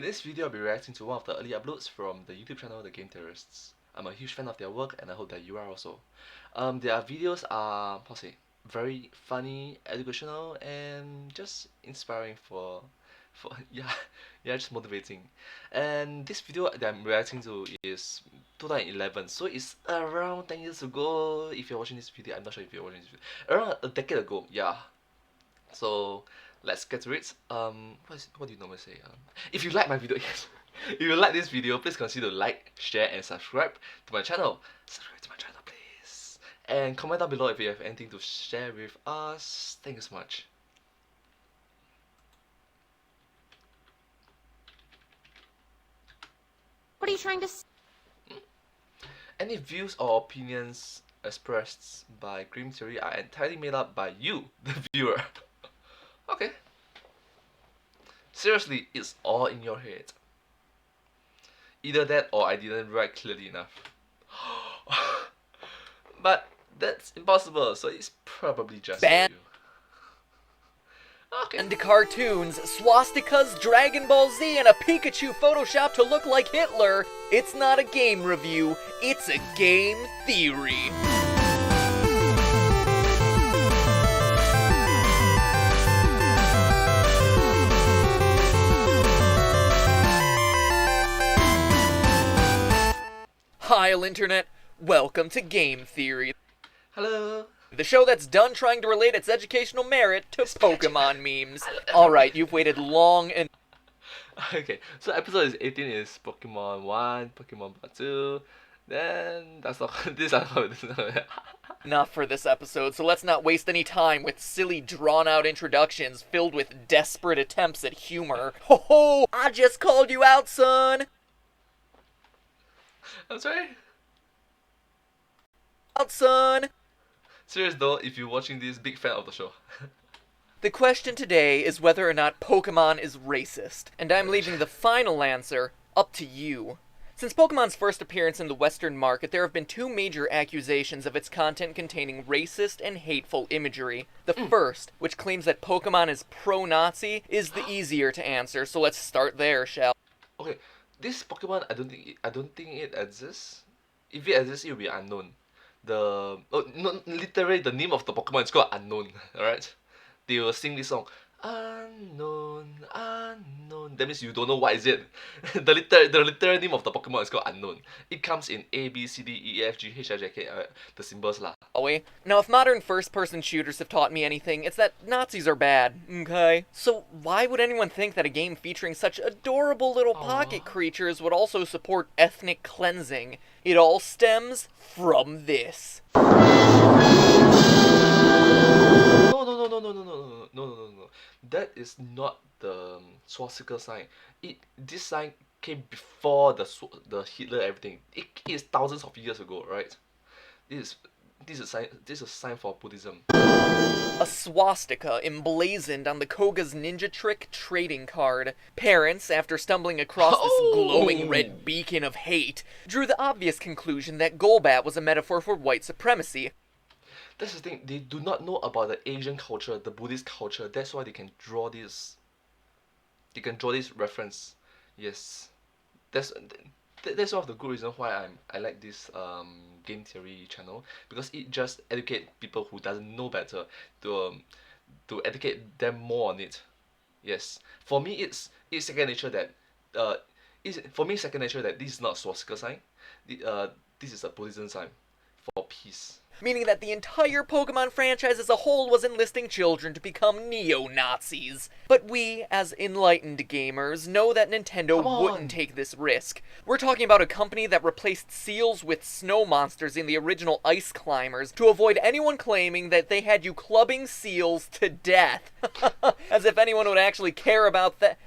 this video I'll be reacting to one of the early uploads from the YouTube channel The Game Theorists. I'm a huge fan of their work and I hope that you are also. Their videos are, very funny, educational, and just inspiring for yeah, just motivating. And this video that I'm reacting to is 2011, so it's around 10 years ago. If you're watching this video, I'm not sure if you're watching this video, around a decade ago, yeah. So let's get to it. What do you normally say? If you like my video, yes. If you like this video, please consider to like, share, and subscribe to my channel. Subscribe to my channel, please. And comment down below if you have anything to share with us. Thank you so much. What are you trying to say? Any views or opinions expressed by Game Theory are entirely made up by you, the viewer. Okay. Seriously, it's all in your head. Either that or I didn't write clearly enough. But that's impossible, so it's probably just for you. Okay. And cartoons, swastikas, Dragon Ball Z, and a Pikachu Photoshop to look like Hitler. It's not a game review, it's a game theory. Hi, Internet. Welcome to Game Theory. Hello. The show that's done trying to relate its educational merit to Pokemon memes. Alright, you've waited long and... Okay, so episode 18 is Pokemon 1, Pokemon 2, then that's not... this is Not for this episode, so let's not waste any time with silly drawn-out introductions filled with desperate attempts at humor. Ho ho! I just called you out, son! I'm sorry? Out, son! Serious though, if you're watching this, big fan of the show. The question today is whether or not Pokemon is racist, and I'm leaving the final answer up to you. Since Pokemon's first appearance in the Western market, there have been two major accusations of its content containing racist and hateful imagery. The first, which claims that Pokemon is pro-Nazi, is the easier to answer, so let's start there, shall we? Okay, this Pokemon, I don't think it exists. If it exists, it will be unknown. Literally the name of the Pokemon is called Unknown, alright? They will sing this song, Unknown, Unknown. That means you don't know what is it. the literal name of the Pokemon is called Unknown. It comes in A, B, C, D, E, F, G, H, I, J, K, the symbols lah. Now, if modern first-person shooters have taught me anything, it's that Nazis are bad, okay? So why would anyone think that a game featuring such adorable little pocket creatures would also support ethnic cleansing? It all stems from this. No. That is not the swastika sign. This sign came before the Hitler everything. It is thousands of years ago, right? This is a sign for Buddhism. A swastika emblazoned on the Koga's Ninja Trick trading card. Parents, after stumbling across this glowing red beacon of hate, drew the obvious conclusion that Golbat was a metaphor for white supremacy. That's the thing, they do not know about the Asian culture, the Buddhist culture. That's why they can draw this. They can draw this reference. Yes, that's one of the good reasons why I like this game theory channel, because it just educate people who doesn't know better to educate them more on it. Yes, for me it's second nature that second nature that this is not a swastika sign. This is a Buddhism sign for peace. Meaning that the entire Pokemon franchise as a whole was enlisting children to become neo-Nazis. But we, as enlightened gamers, know that Nintendo wouldn't take this risk. We're talking about a company that replaced seals with snow monsters in the original Ice Climbers to avoid anyone claiming that they had you clubbing seals to death. As if anyone would actually care about that.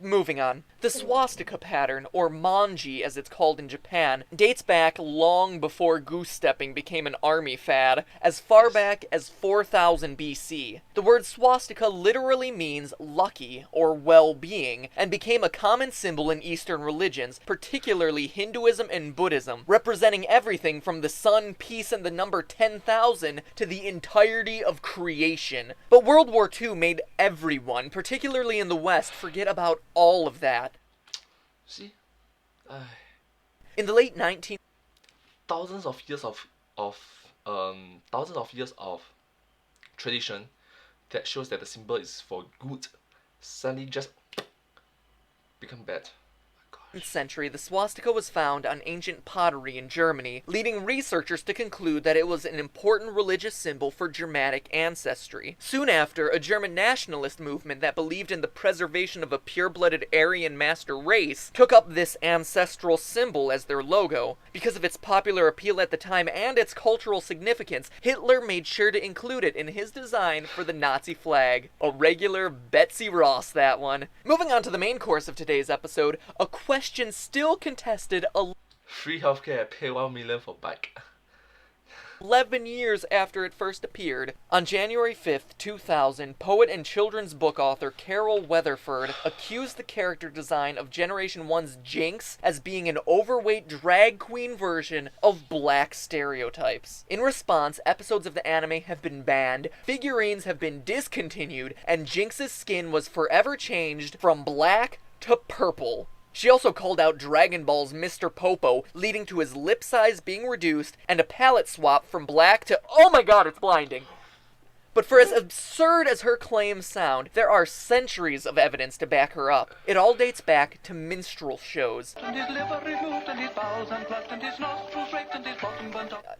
Moving on. The swastika pattern, or manji as it's called in Japan, dates back long before goose-stepping became an army fad, as far back as 4000 BC. The word swastika literally means lucky, or well-being, and became a common symbol in Eastern religions, particularly Hinduism and Buddhism, representing everything from the sun, peace, and the number 10,000 to the entirety of creation. But World War II made everyone, particularly in the West, forget about all of that. See, uh, In the late 19... thousands of years of tradition that shows that the symbol is for good suddenly just become bad. century, the swastika was found on ancient pottery in Germany, leading researchers to conclude that it was an important religious symbol for Germanic ancestry. Soon after, a German nationalist movement that believed in the preservation of a pure-blooded Aryan master race took up this ancestral symbol as their logo. Because of its popular appeal at the time and its cultural significance, Hitler made sure to include it in his design for the Nazi flag. A regular Betsy Ross, that one. Moving on to the main course of today's episode, a question still contested Free healthcare, pay 1 million for bike. 11 years after it first appeared. On January 5th, 2000, poet and children's book author Carol Weatherford accused the character design of Generation 1's Jynx as being an overweight drag queen version of black stereotypes. In response, episodes of the anime have been banned, figurines have been discontinued, and Jynx's skin was forever changed from black to purple. She also called out Dragon Ball's Mr. Popo, leading to his lip size being reduced and a palette swap from black to, oh my god, it's blinding. But for as absurd as her claims sound, there are centuries of evidence to back her up. It all dates back to minstrel shows.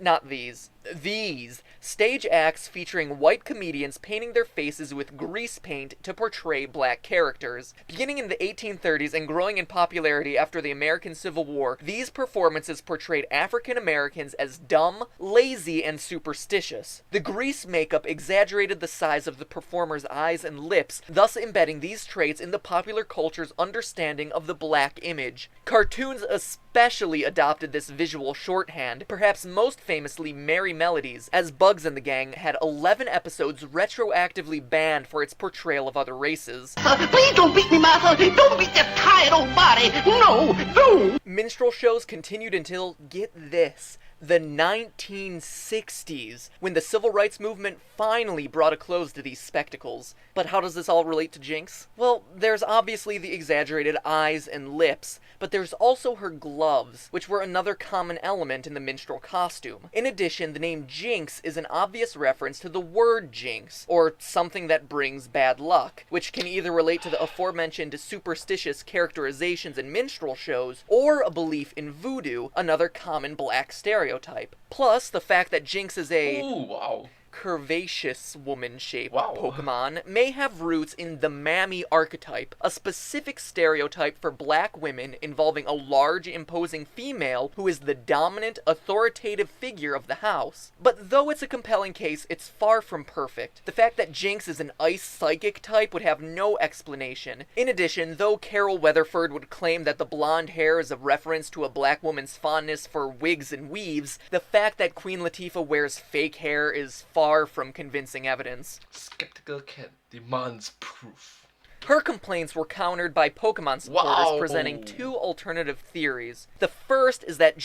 Not these. These. Stage acts featuring white comedians painting their faces with grease paint to portray black characters. Beginning in the 1830s and growing in popularity after the American Civil War, these performances portrayed African Americans as dumb, lazy, and superstitious. The grease makeup exaggerated the size of the performers' eyes and lips, thus embedding these traits in the popular culture's understanding of the black image. Cartoons especially adopted this visual shorthand, perhaps most famously Merry Melodies, as Bugs and the Gang had 11 episodes retroactively banned for its portrayal of other races. Please don't beat me, Martha! Don't beat that tired old body! No! Don't! Minstrel shows continued until, get this, the 1960s, when the civil rights movement finally brought a close to these spectacles. But how does this all relate to Jynx? Well, there's obviously the exaggerated eyes and lips, but there's also her gloves, which were another common element in the minstrel costume. In addition, the name Jynx is an obvious reference to the word jinx, or something that brings bad luck, which can either relate to the aforementioned superstitious characterizations in minstrel shows, or a belief in voodoo, another common black stereotype. Plus, the fact that Jynx is a curvaceous woman-shaped Pokemon may have roots in the mammy archetype, a specific stereotype for black women involving a large, imposing female who is the dominant, authoritative figure of the house. But though it's a compelling case, it's far from perfect. The fact that Jynx is an ice psychic type would have no explanation. In addition, though Carol Weatherford would claim that the blonde hair is a reference to a black woman's fondness for wigs and weaves, the fact that Queen Latifah wears fake hair is far from convincing evidence. Skeptical cat demands proof. Her complaints were countered by Pokemon supporters presenting two alternative theories. The first is that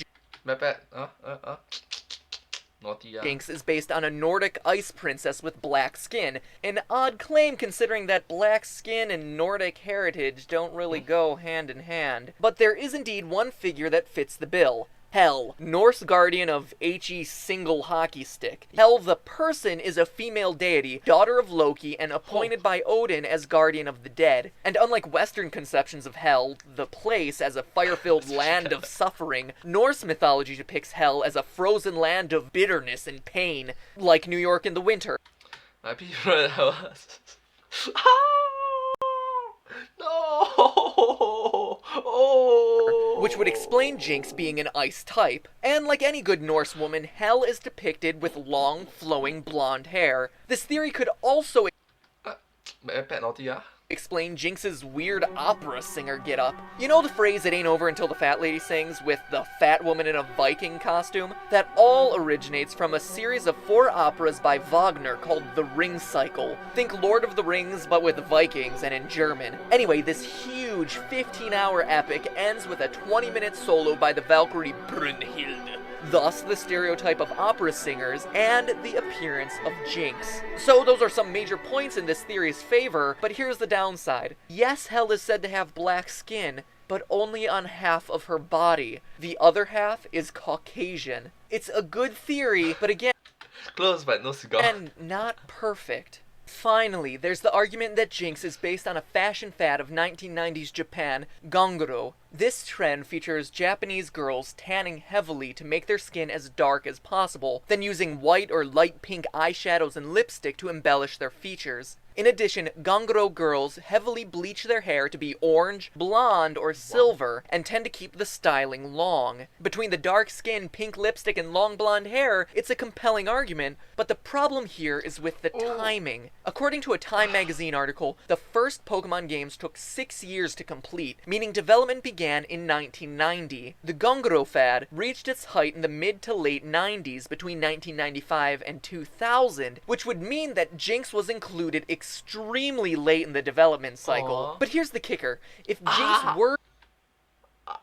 Jynx is based on a Nordic ice princess with black skin, an odd claim considering that black skin and Nordic heritage don't really go hand in hand. But there is indeed one figure that fits the bill. Hel, Norse guardian of He single hockey stick. Hel the person is a female deity, daughter of Loki, and appointed by Odin as guardian of the dead. And unlike Western conceptions of Hel, the place, as a fire-filled land of suffering, Norse mythology depicts Hel as a frozen land of bitterness and pain, like New York in the winter. My people Which would explain Jynx being an ice type. And like any good Norse woman, Hel is depicted with long, flowing blonde hair. This theory could also explain Jynx's weird opera singer getup. You know the phrase, "it ain't over until the fat lady sings," with the fat woman in a Viking costume? That all originates from a series of 4 operas by Wagner called The Ring Cycle. Think Lord of the Rings, but with Vikings and in German. Anyway, this huge 15-hour epic ends with a 20-minute solo by the Valkyrie Brunhilde. thus the stereotype of opera singers, and the appearance of Jynx. So those are some major points in this theory's favor, but here's the downside. Yes, Hel is said to have black skin, but only on half of her body. The other half is Caucasian. It's a good theory, but again, Close but no cigar. and not perfect. Finally, there's the argument that Jynx is based on a fashion fad of 1990s Japan, ganguro. This trend features Japanese girls tanning heavily to make their skin as dark as possible, then using white or light pink eyeshadows and lipstick to embellish their features. In addition, ganguro girls heavily bleach their hair to be orange, blonde, or silver, and tend to keep the styling long. Between the dark skin, pink lipstick, and long blonde hair, it's a compelling argument, but the problem here is with the timing. According to a Time magazine article, the first Pokemon games took 6 years to complete, meaning development began in 1990. The ganguro fad reached its height in the mid to late 90s between 1995 and 2000, which would mean that Jynx was included extremely late in the development cycle. Aww. But here's the kicker. If Jynx were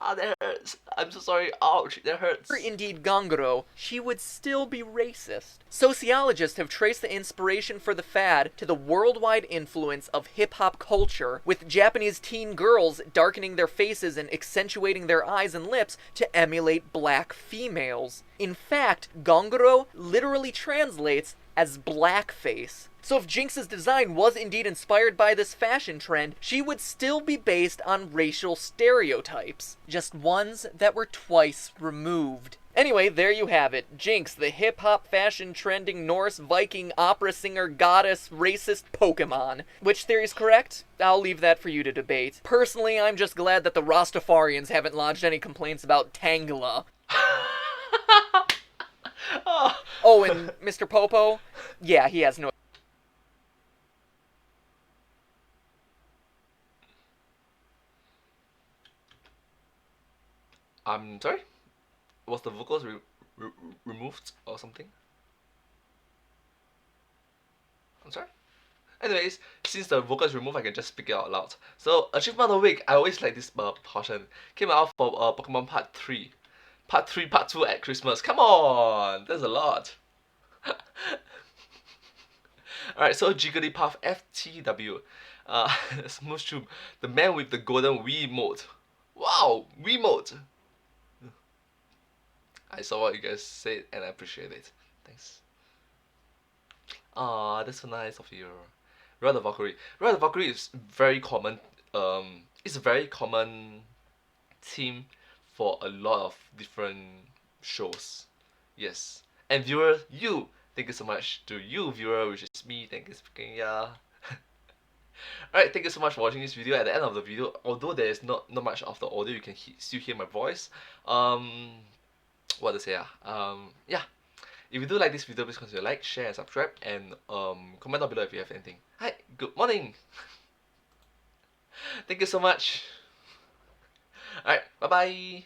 That hurts. I'm so sorry. Ouch, that hurts. indeed ganguro, she would still be racist. Sociologists have traced the inspiration for the fad to the worldwide influence of hip-hop culture, with Japanese teen girls darkening their faces and accentuating their eyes and lips to emulate black females. In fact, ganguro literally translates as blackface. So if Jynx's design was indeed inspired by this fashion trend, she would still be based on racial stereotypes, just ones that were twice removed. Anyway, there you have it. Jynx, the hip-hop fashion trending Norse Viking opera singer goddess racist Pokemon. Which theory's correct? I'll leave that for you to debate. Personally, I'm just glad that the Rastafarians haven't lodged any complaints about Tangela. Oh, and Mr. Popo? Yeah, he has no... I'm sorry? Was the vocals removed or something? I'm sorry? Anyways, since the vocals removed, I can just speak it out loud. So, Achievement of the Week, I always like this portion. Came out for Pokemon Part 3. Part 3, Part 2 at Christmas. Come on! There's a lot. Alright, so Jigglypuff FTW. Smoothshoop, the man with the golden Wii mode. Wow! Wii mode! I saw what you guys said and I appreciate it. Thanks. Ah, that's so nice of you. Ride the Valkyrie. Ride the Valkyrie is very common. It's a very common theme for a lot of different shows. Yes. And viewer, you, thank you so much to you viewer, which is me. Thank you, speaking. Yeah. Alright, thank you so much for watching this video. At the end of the video, although there is not much of the audio, you can still hear my voice. What to say? Yeah. If you do like this video, please consider like, share, and subscribe, and comment down below if you have anything. Hi, good morning. Thank you so much. Alright, bye bye.